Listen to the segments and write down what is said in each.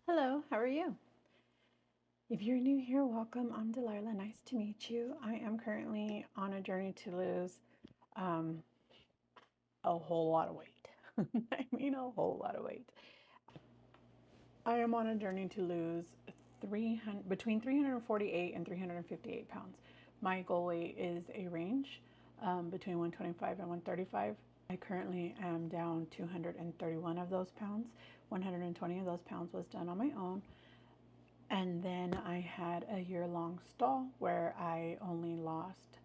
Hello, how are you? If you're new here, welcome. I'm Delilah. Nice to meet you. I am currently on a journey to lose um, a whole lot of weight. I mean, a whole lot of weight. I am on a journey to lose between 348 and 358 pounds. My goal weight is a range between 125 and 135. I currently am down 231 of those pounds. 120 of those pounds was done on my own. And then I had a year-long stall where I only lost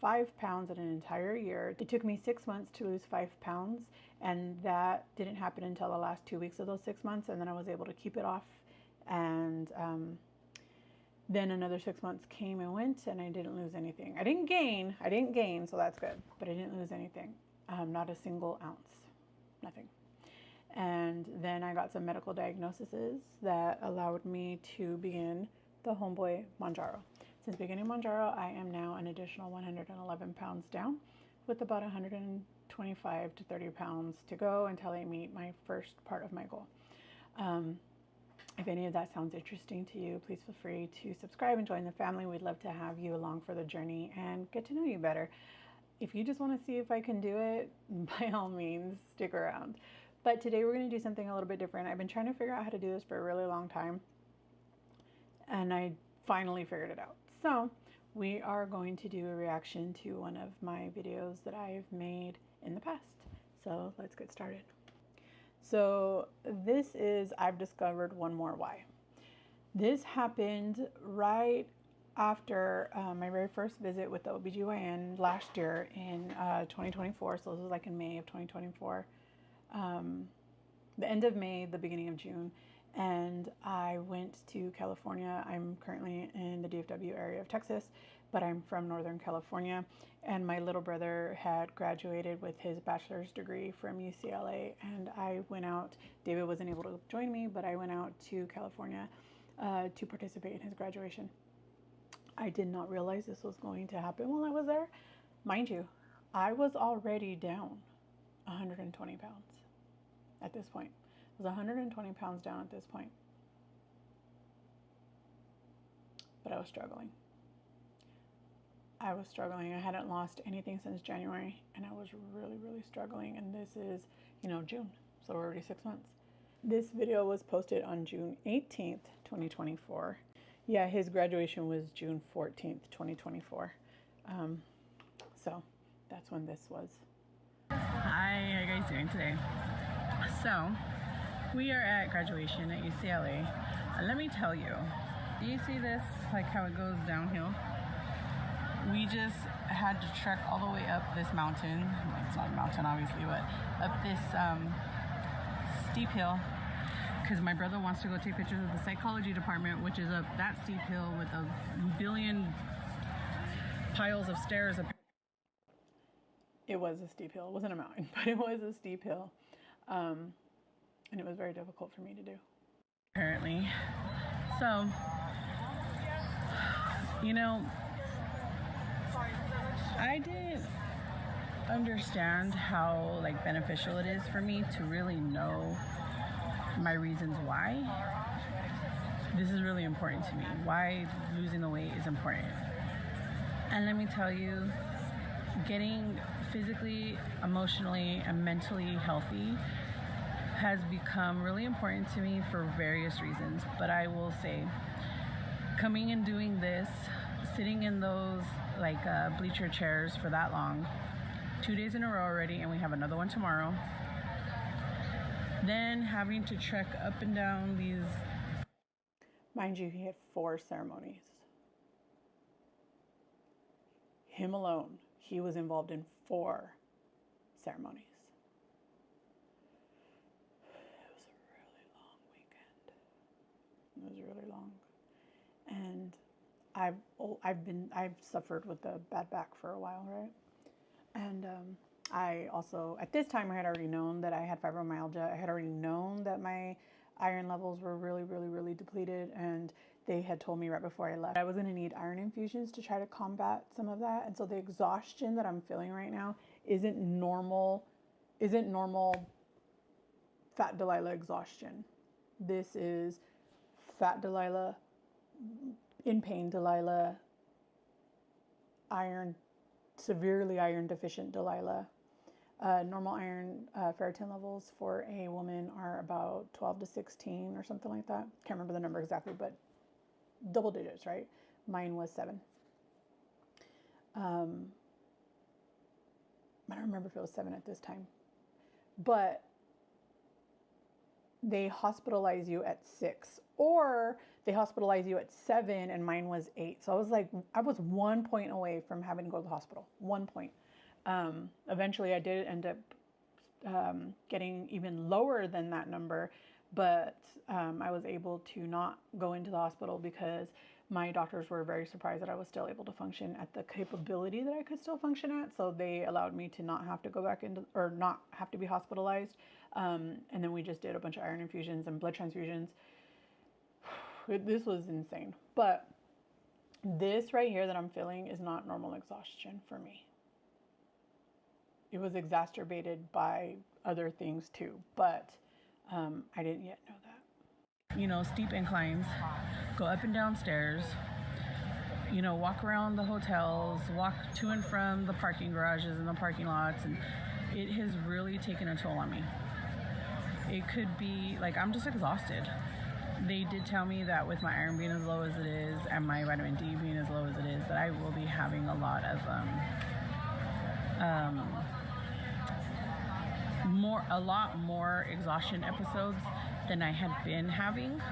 5 pounds in an entire year. It took me 6 months to lose 5 pounds, and that didn't happen until the last 2 weeks of those 6 months, and then I was able to keep it off. And then another 6 months came and went, and I didn't lose anything. I didn't gain, so that's good, but I didn't lose anything. Not a single ounce, nothing. And then I got some medical diagnoses that allowed me to begin the homeboy Mounjaro. Since beginning Mounjaro, I am now an additional 111 pounds down with about 125 to 30 pounds to go until I meet my first part of my goal. If any of that sounds interesting to you, please feel free to subscribe and join the family. We'd love to have you along for the journey and get to know you better. If you just want to see if I can do it, by all means, stick around. But today we're going to do something a little bit different. I've been trying to figure out how to do this for a really long time, and I finally figured it out. So we are going to do a reaction to one of my videos that I've made in the past. So let's get started. So this is I've discovered one more why. This happened right after my very first visit with the OBGYN last year in 2024. So this was like in May of 2024. The end of May, the beginning of June, and I went to California. I'm currently in the DFW area of Texas, but I'm from Northern California, and my little brother had graduated with his bachelor's degree from UCLA, and I went out. David wasn't able to join me, but I went out to California to participate in his graduation. I did not realize this was going to happen while I was there. Mind you, I was already down 120 pounds. At this point, I was 120 pounds down at this point, but I was struggling. I hadn't lost anything since January, and I was really struggling. And this is, June, so we're already 6 months. This video was posted on June 18th, 2024. Yeah, his graduation was June 14th, 2024. So that's when this was. Hi, how are you guys doing today? So, we are at graduation at UCLA. And let me tell you, do you see this, like how it goes downhill? We just had to trek all the way up this mountain. Well, it's not a mountain, obviously, but up this steep hill. Because my brother wants to go take pictures of the psychology department, which is up that steep hill with a billion piles of stairs. It was a steep hill. It wasn't a mountain, but it was a steep hill. And it was very difficult for me to do. Apparently. So, I didn't understand how beneficial it is for me to really know my reasons why. This is really important to me. Why losing the weight is important. And let me tell you, getting physically, emotionally, and mentally healthy has become really important to me for various reasons. But I will say, coming and doing this, sitting in those bleacher chairs for that long, 2 days in a row already, and we have another one tomorrow. Then having to trek up and down these. Mind you, he had 4 ceremonies. Him alone, he was involved in 4 ceremonies. It was really long. And I've suffered with a bad back for a while, right? And I also, at this time, I had already known that I had fibromyalgia. I had already known that my iron levels were really depleted, and they had told me right before I left I was going to need iron infusions to try to combat some of that. And so the exhaustion that I'm feeling right now isn't normal fat Delilah exhaustion. This is fat Delilah, in pain Delilah, severely iron deficient Delilah. Normal iron ferritin levels for a woman are about 12 to 16 or something like that. Can't remember the number exactly, but double digits, right? Mine was 7. I don't remember if it was 7 at this time, but they hospitalize you at 6, or they hospitalize you at 7, and mine was 8. So I was 1 point away from having to go to the hospital. 1 point. Eventually I did end up getting even lower than that number, but I was able to not go into the hospital because my doctors were very surprised that I was still able to function at the capability that I could still function at. So they allowed me to not have to go back into, or not have to be hospitalized. And then we just did a bunch of iron infusions and blood transfusions. This was insane. But this right here that I'm feeling is not normal exhaustion for me. It was exacerbated by other things too, but I didn't yet know that. Steep inclines, go up and down stairs, walk around the hotels, walk to and from the parking garages and the parking lots, and it has really taken a toll on me. It could be, I'm just exhausted. They did tell me that with my iron being as low as it is and my vitamin D being as low as it is, that I will be having a lot of a lot more exhaustion episodes than I had been having.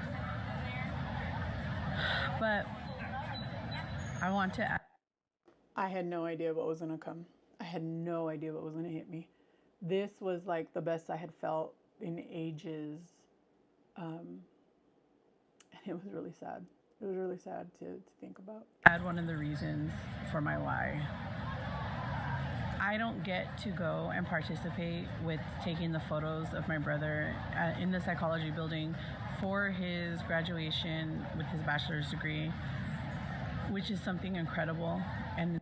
But I want to. I had no idea what was going to come. I had no idea what was going to hit me. This was like the best I had felt in ages. And it was really sad. It was really sad to think about. Had one of the reasons for my why. I don't get to go and participate with taking the photos of my brother in the psychology building for his graduation with his bachelor's degree, which is something incredible. And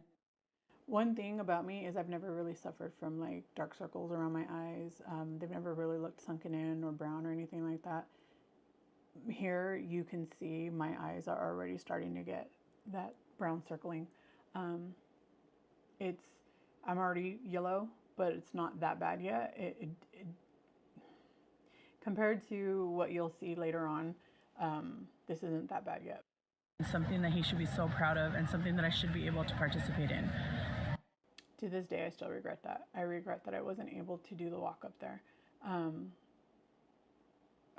one thing about me is I've never really suffered from dark circles around my eyes. They've never really looked sunken in or brown or anything like that. Here you can see my eyes are already starting to get that brown circling. I'm already yellow, but it's not that bad yet. Compared to what you'll see later on, this isn't that bad yet. Something that he should be so proud of, and something that I should be able to participate in. To this day, I still regret that. I regret that I wasn't able to do the walk up there. I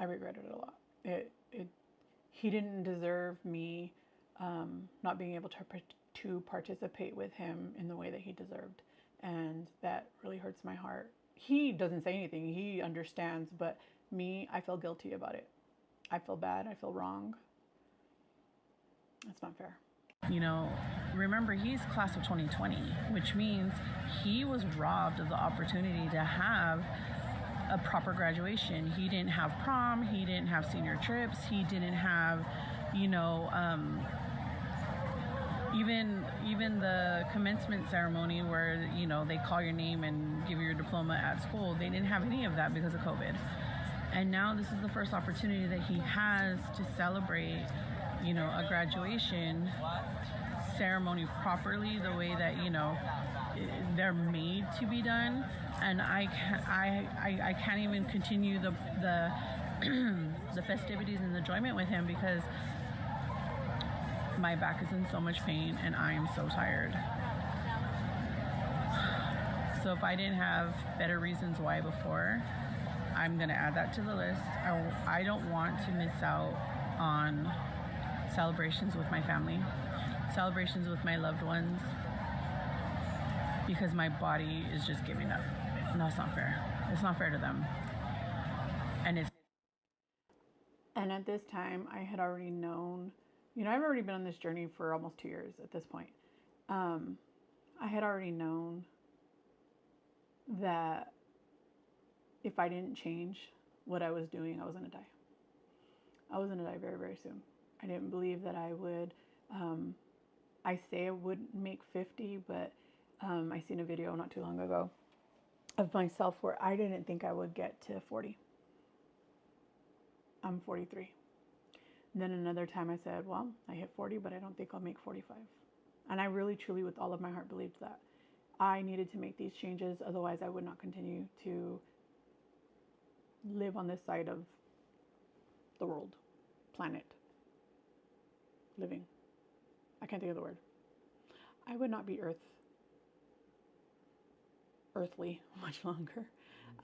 regretted it a lot. He didn't deserve me not being able to participate with him in the way that he deserved. And that really hurts my heart. He doesn't say anything. He understands, but me, I feel guilty about it. I feel bad. I feel wrong. That's not fair. Remember, he's class of 2020, which means he was robbed of the opportunity to have a proper graduation. He didn't have prom. He didn't have senior trips. He didn't have, even the commencement ceremony where, they call your name and give you your diploma at school. They didn't have any of that because of COVID. And now this is the first opportunity that he has to celebrate, a graduation ceremony properly, the way that, they're made to be done. And I can't even continue the the festivities and the enjoyment with him because my back is in so much pain and I am so tired. So if I didn't have better reasons why before, I'm going to add that to the list. I don't want to miss out on celebrations with my family, celebrations with my loved ones, because my body is just giving up. And that's not fair. It's not fair to them. And at this time, I had already known, I've already been on this journey for almost 2 years at this point. I had already known that if I didn't change what I was doing, I was going to die. I was going to die very, very soon. I didn't believe that I would. I say I wouldn't make 50, but I seen a video not too long ago of myself where I didn't think I would get to 40. I'm 43. And then another time I said, well, I hit 40, but I don't think I'll make 45. And I really, truly, with all of my heart, believed that I needed to make these changes. Otherwise, I would not continue to live on this side of the world, planet, living. I can't think of the word. I would not be earthly much longer.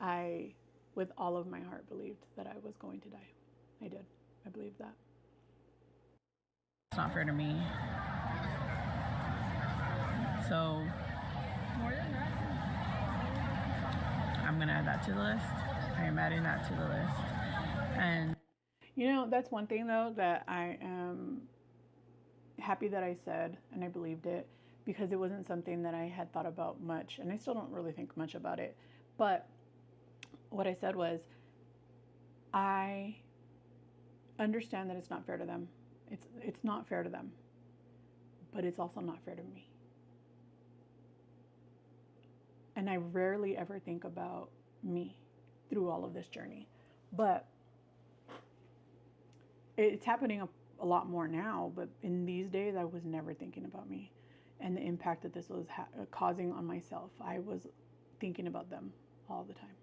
I, with all of my heart, believed that I was going to die. I did. I believed that. It's not fair to me. So I'm gonna add that to the list. I am adding that to the list. And you know, that's one thing though that I am happy that I said, and I believed it, because it wasn't something that I had thought about much, and I still don't really think much about it. But what I said was, I understand that it's not fair to them. It's not fair to them, but it's also not fair to me. And I rarely ever think about me through all of this journey, but it's happening a lot more now. But in these days, I was never thinking about me and the impact that this was causing on myself. I was thinking about them all the time,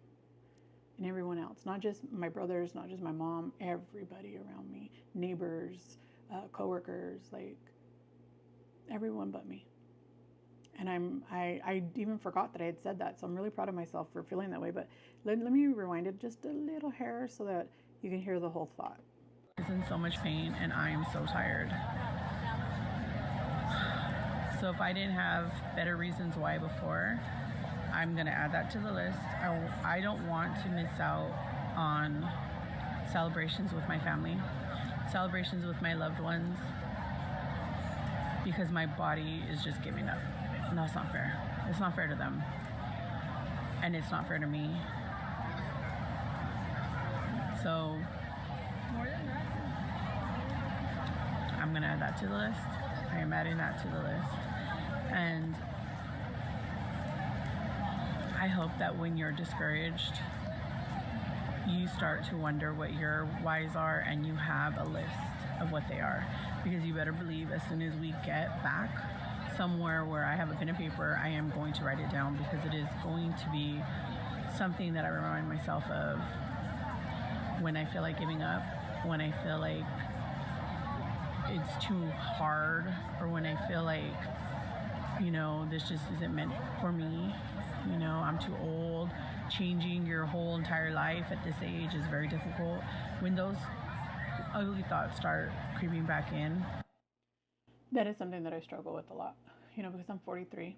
and everyone else, not just my brothers, not just my mom, everybody around me, neighbors, coworkers, like everyone but me. And I even forgot that I had said that, so I'm really proud of myself for feeling that way. But let me rewind it just a little hair so that you can hear the whole thought. Is in so much pain, and I am so tired. So if I didn't have better reasons why before, I'm gonna add that to the list. I don't want to miss out on celebrations with my family, celebrations with my loved ones, because my body is just giving up. And that's not fair. It's not fair to them. And it's not fair to me. So I'm gonna add that to the list. I am adding that to the list. And I hope that when you're discouraged, you start to wonder what your whys are, and you have a list of what they are. Because you better believe as soon as we get back somewhere where I have a pen and paper, I am going to write it down, because it is going to be something that I remind myself of when I feel like giving up, when I feel like it's too hard, or when I feel like, you know, this just isn't meant for me. You know, I'm too old. Changing your whole entire life at this age is very difficult. When those ugly thoughts start creeping back in. That is something that I struggle with a lot, you know, because I'm 43.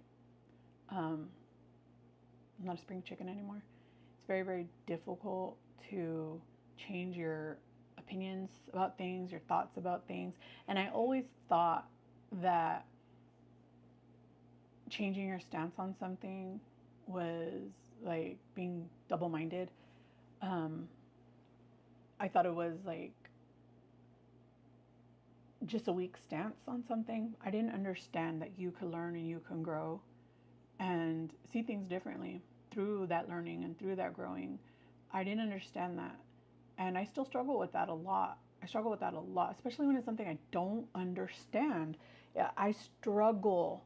I'm not a spring chicken anymore. It's very, very difficult to change your opinions about things, your thoughts about things. And I always thought that changing your stance on something was like being double-minded. I thought it was like just a weak stance on something. I didn't understand that you could learn and you can grow and see things differently through that learning and through that growing. I didn't understand that. And I still struggle with that a lot. I struggle with that a lot, especially when it's something I don't understand. Yeah, I struggle,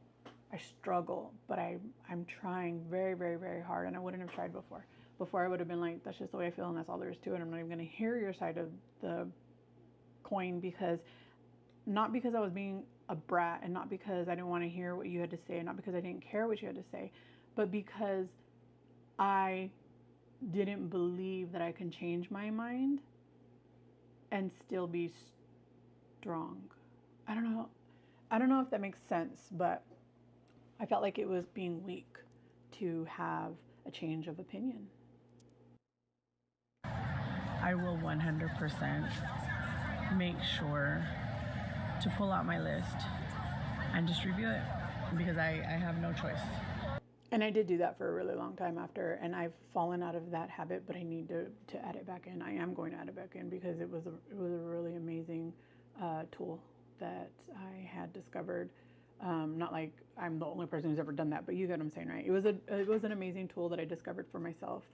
but I'm trying very, very, very hard, and I wouldn't have tried before. Before I would have been like, that's just the way I feel, and that's all there is to it. I'm not even going to hear your side of the coin, not because I was being a brat, and not because I didn't want to hear what you had to say, and not because I didn't care what you had to say, but because I didn't believe that I can change my mind and still be strong. I don't know if that makes sense, but I felt like it was being weak to have a change of opinion. I will 100% make sure to pull out my list and just review it, because I have no choice. And I did do that for a really long time after, and I've fallen out of that habit, but I need to add it back in. I am going to add it back in because it was a really amazing tool that I had discovered. Not like I'm the only person who's ever done that, but you get what I'm saying, right? It was an amazing tool that I discovered for myself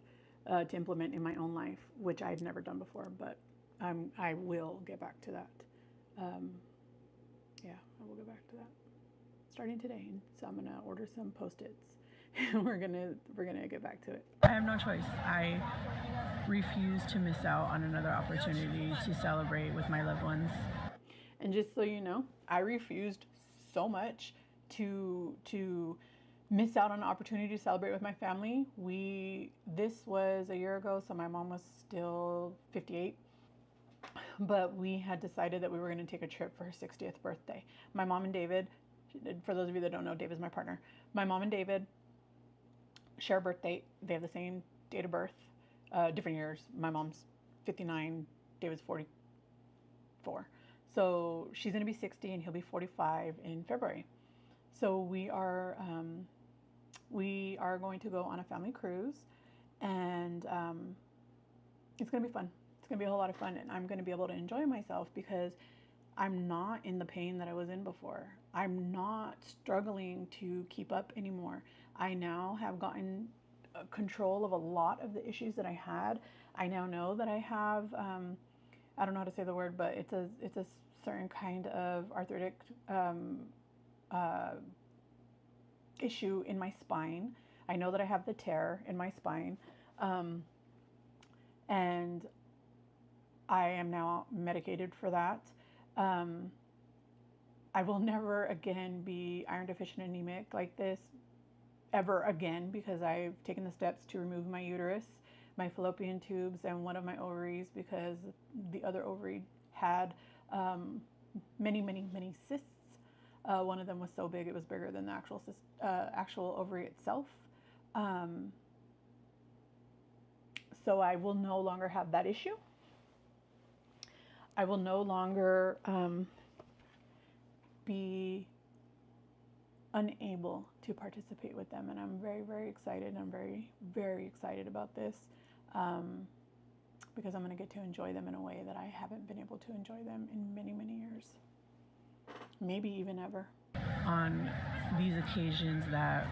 to implement in my own life, which I'd never done before, but I will get back to that. um, yeah, I will go back to that starting today. So I'm gonna order some Post-its. we're gonna get back to it. I have no choice. I refuse to miss out on another opportunity to celebrate with my loved ones. And just so you know, I refused so much to miss out on an opportunity to celebrate with my family. This was a year ago, so my mom was still 58. But we had decided that we were going to take a trip for her 60th birthday. My mom and David, for those of you that don't know, Dave is my partner. My mom and David share a birth date. They have the same date of birth, different years. My mom's 59, David's 44. So she's going to be 60 and he'll be 45 in February. So we are going to go on a family cruise, and it's going to be fun. It's going to be a whole lot of fun, and I'm going to be able to enjoy myself because I'm not in the pain that I was in before. I'm not struggling to keep up anymore. I now have gotten control of a lot of the issues that I had. I now know that I have, I don't know how to say the word, but it's a certain kind of arthritic issue in my spine. I know that I have the tear in my spine, and I am now medicated for that. I will never again be iron deficient anemic like this ever again, because I've taken the steps to remove my uterus, my fallopian tubes, and one of my ovaries, because the other ovary had many cysts. One of them was so big it was bigger than the actual ovary itself. So I will no longer have that issue. I will no longer be unable to participate with them, and I'm very excited. I'm very excited about this, because I'm going to get to enjoy them in a way that I haven't been able to enjoy them in many years, maybe even ever. On these occasions that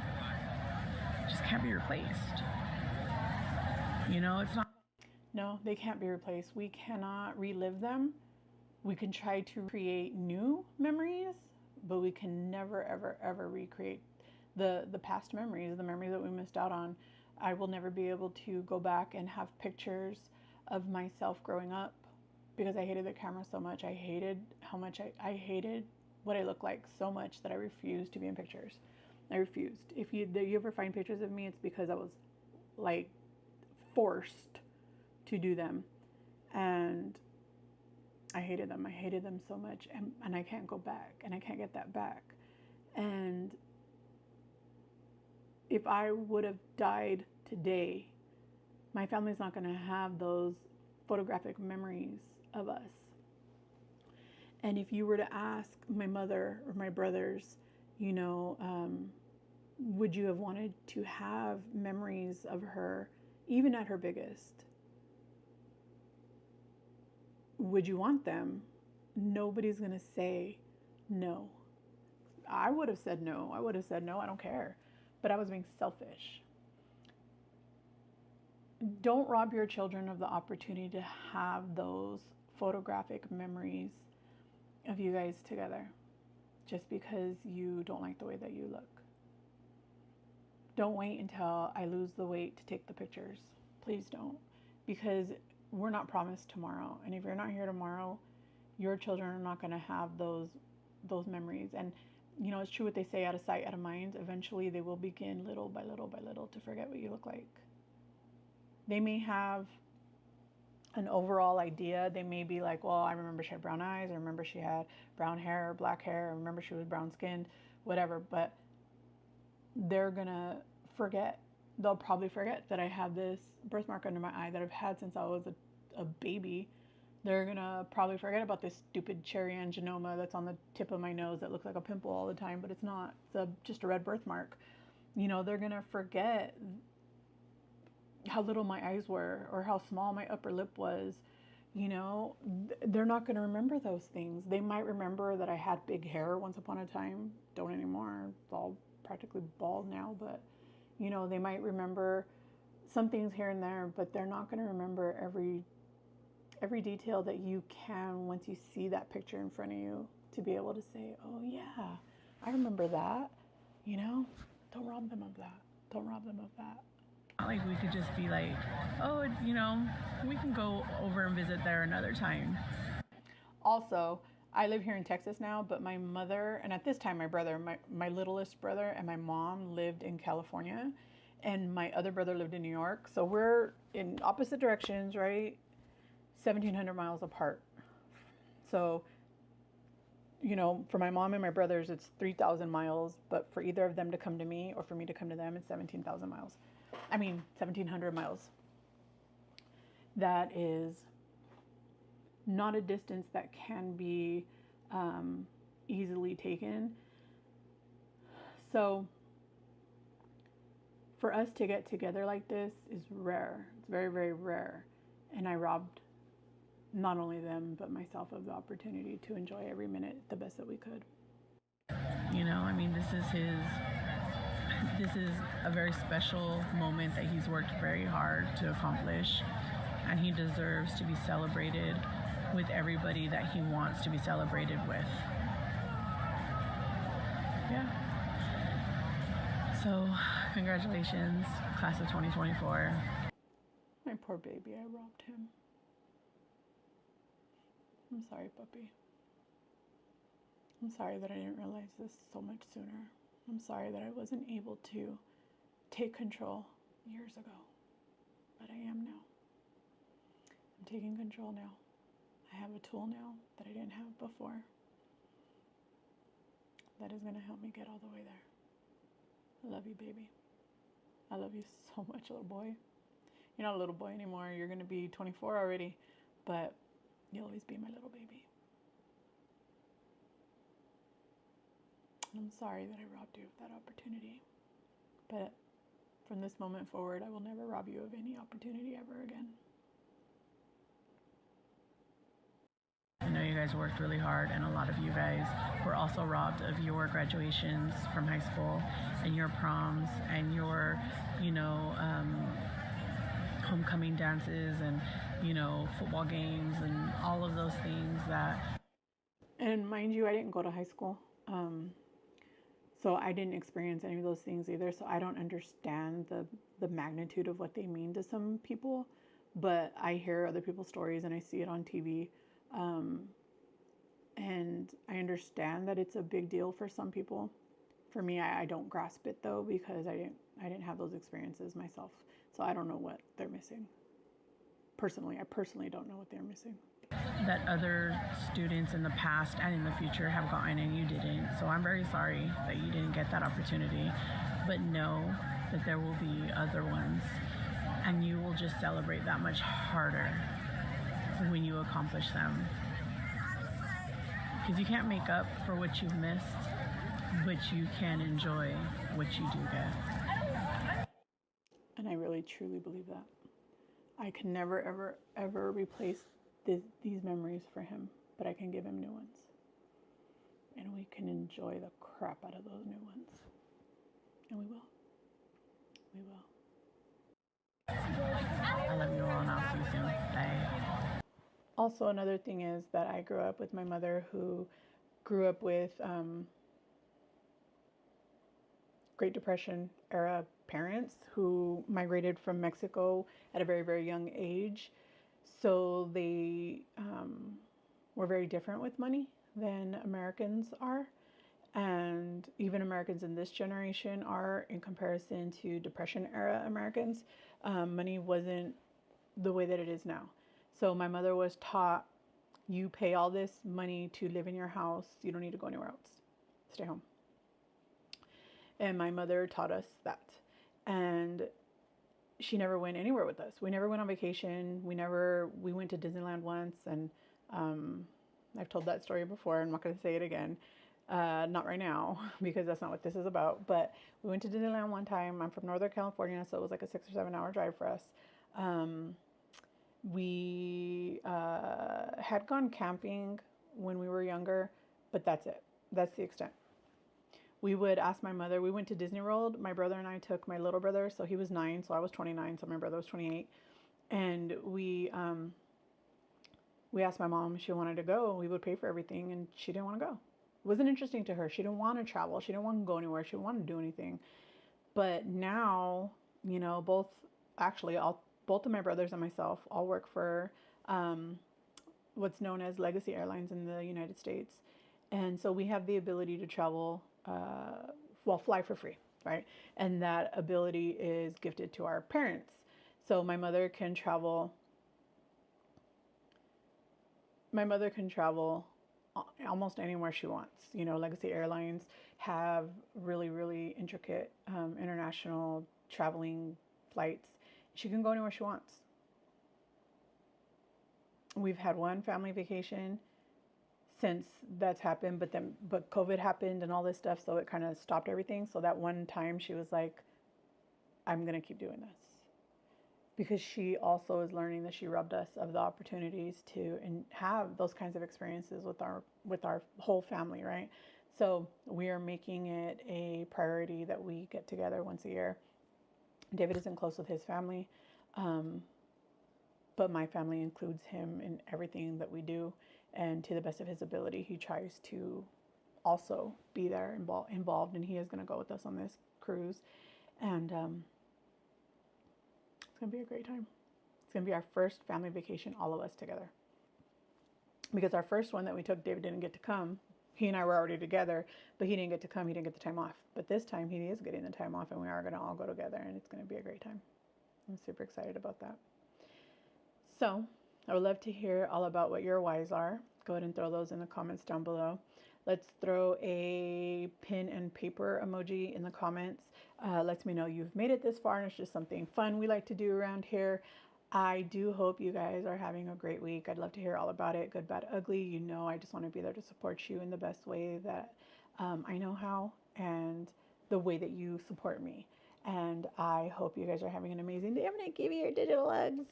just can't be replaced. You know, it's not. No, they can't be replaced. We cannot relive them. We can try to create new memories, but we can never ever recreate the past memories, the memories that we missed out on. I will never be able to go back and have pictures of myself growing up, because I hated the camera so much. I hated how much I hated what I looked like so much that I refused to be in pictures. I refused. If you ever find pictures of me, it's because I was like forced to do them, and I hated them. I hated them so much, and I can't go back, and I can't get that back. And if I would have died today, my family's not going to have those photographic memories of us. And if you were to ask my mother or my brothers, you know, would you have wanted to have memories of her, even at her biggest? Would you want them? Nobody's going to say no. I would have said no. I would have said no, I don't care. But I was being selfish. Don't rob your children of the opportunity to have those photographic memories of you guys together just because you don't like the way that you look. Don't wait until I lose the weight to take the pictures. Please don't. Because we're not promised tomorrow. And if you're not here tomorrow, your children are not going to have those memories. And you know, it's true what they say, out of sight, out of mind. Eventually they will begin little by little to forget what you look like. They may have an overall idea. They may be like, well, I remember she had brown eyes. I remember she had brown hair or black hair. I remember she was brown skinned, whatever. But they're going to forget. They'll probably forget that I have this birthmark under my eye that I've had since I was a baby. They're going to probably forget about this stupid cherry angioma that's on the tip of my nose that looks like a pimple all the time, but it's not. It's just a red birthmark. You know, they're going to forget how little my eyes were or how small my upper lip was. You know, they're not going to remember those things. They might remember that I had big hair once upon a time. Don't anymore. It's all practically bald now, but you know, they might remember some things here and there, but they're not going to remember every detail that you can once you see that picture in front of you to be able to say, oh yeah, I remember that, you know, don't rob them of that. Don't rob them of that. Not like we could just be like, oh, you know, we can go over and visit there another time. Also, I live here in Texas now, but my mother, and at this time my brother, my littlest brother and my mom lived in California, and my other brother lived in New York. So we're in opposite directions, right? 1,700 miles apart. So, you know, for my mom and my brothers, it's 3,000 miles, but for either of them to come to me or for me to come to them, it's 17,000 miles. I mean, 1,700 miles. That is not a distance that can be easily taken. So for us to get together like this is rare. It's very, very rare. And I robbed not only them, but myself of the opportunity to enjoy every minute the best that we could. You know, I mean, this is a very special moment that he's worked very hard to accomplish, and he deserves to be celebrated with everybody that he wants to be celebrated with. Yeah. So, congratulations, class of 2024. My poor baby, I robbed him. I'm sorry, puppy. I'm sorry that I didn't realize this so much sooner. I'm sorry that I wasn't able to take control years ago, but I am now. I'm taking control now. I have a tool now that I didn't have before that is going to help me get all the way there. I love you, baby. I love you so much, little boy. You're not a little boy anymore. You're going to be 24 already, but you'll always be my little baby. I'm sorry that I robbed you of that opportunity, but from this moment forward, I will never rob you of any opportunity ever again. I know you guys worked really hard, and a lot of you guys were also robbed of your graduations from high school and your proms and your, homecoming dances and, football games and all of those things that... And mind you, I didn't go to high school. So I didn't experience any of those things either. So I don't understand the magnitude of what they mean to some people. But I hear other people's stories and I see it on TV. And I understand that it's a big deal for some people. For me, I don't grasp it though, because I didn't have those experiences myself. So I don't know what they're missing. I personally don't know what they're missing. That other students in the past and in the future have gotten and you didn't. So I'm very sorry that you didn't get that opportunity. But know that there will be other ones, and you will just celebrate that much harder when you accomplish them. Because you can't make up for what you've missed, but you can enjoy what you do get. And I really truly believe that. I can never, ever, ever replace these memories for him, but I can give him new ones. And we can enjoy the crap out of those new ones. And we will. We will. I love you all, and I'll see you soon. Bye. Also, another thing is that I grew up with my mother, who grew up with Great Depression era parents who migrated from Mexico at a very, very young age. So they were very different with money than Americans are. And even Americans in this generation are, in comparison to Depression era Americans. Money wasn't the way that it is now. So my mother was taught, you pay all this money to live in your house. You don't need to go anywhere else. Stay home. And my mother taught us that. And she never went anywhere with us. We never went on vacation. We went to Disneyland once, and I've told that story before. I'm not going to say it again. Not right now, because that's not what this is about. But we went to Disneyland one time. I'm from Northern California, so it was like a 6 or 7 hour drive for us. We had gone camping when we were younger, but that's it. That's the extent. We would ask my mother. We went to Disney World. My brother and I took my little brother, so he was 9, so I was 29, so my brother was 28. And we we asked my mom if she wanted to go. We would pay for everything, and she didn't want to go. It wasn't interesting to her. She didn't want to travel. She didn't want to go anywhere. She didn't want to do anything. But now, you know, both of my brothers and myself all work for what's known as Legacy Airlines in the United States. And so we have the ability to travel, fly for free, right? And that ability is gifted to our parents. So my mother can travel almost anywhere she wants. You know, Legacy Airlines have really, really intricate international traveling flights. She can go anywhere she wants. We've had one family vacation since that's happened, but COVID happened and all this stuff, so it kind of stopped everything. So that one time she was like, I'm gonna keep doing this, because she also is learning that she robbed us of the opportunities to and have those kinds of experiences with our whole family, right? So we are making it a priority that we get together once a year. David isn't close with his family, but my family includes him in everything that we do, and to the best of his ability, he tries to also be there involved, and he is going to go with us on this cruise, and it's going to be a great time. It's going to be our first family vacation, all of us together, because our first one that we took, David didn't get to come. He and I were already together, but he didn't get to come. He didn't get the time off. But this time he is getting the time off, and we are going to all go together, and it's going to be a great time. I'm super excited about that. So I would love to hear all about what your whys are. Go ahead and throw those in the comments down below. Let's throw a pen and paper emoji in the comments. Lets me know you've made it this far, and it's just something fun we like to do around here. I do hope you guys are having a great week. I'd love to hear all about it, good, bad, ugly. You know, I just want to be there to support you in the best way that I know how, and the way that you support me. And I hope you guys are having an amazing day. I'm going to give you your digital hugs.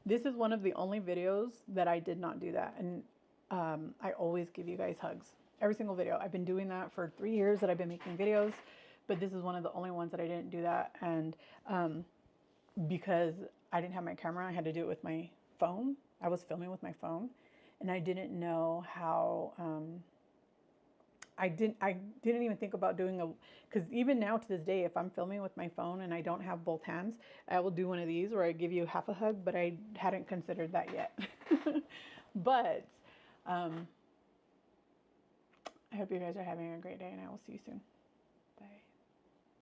This is one of the only videos that I did not do that. And I always give you guys hugs. Every single video. I've been doing that for 3 years that I've been making videos, but this is one of the only ones that I didn't do that. And because I didn't have my camera, I had to do it with my phone. I was filming with my phone, and I didn't know how. I didn't even think about doing because even now to this day, if I'm filming with my phone and I don't have both hands, I will do one of these where I give you half a hug, but I hadn't considered that yet. But I hope you guys are having a great day, and I will see you soon. Bye.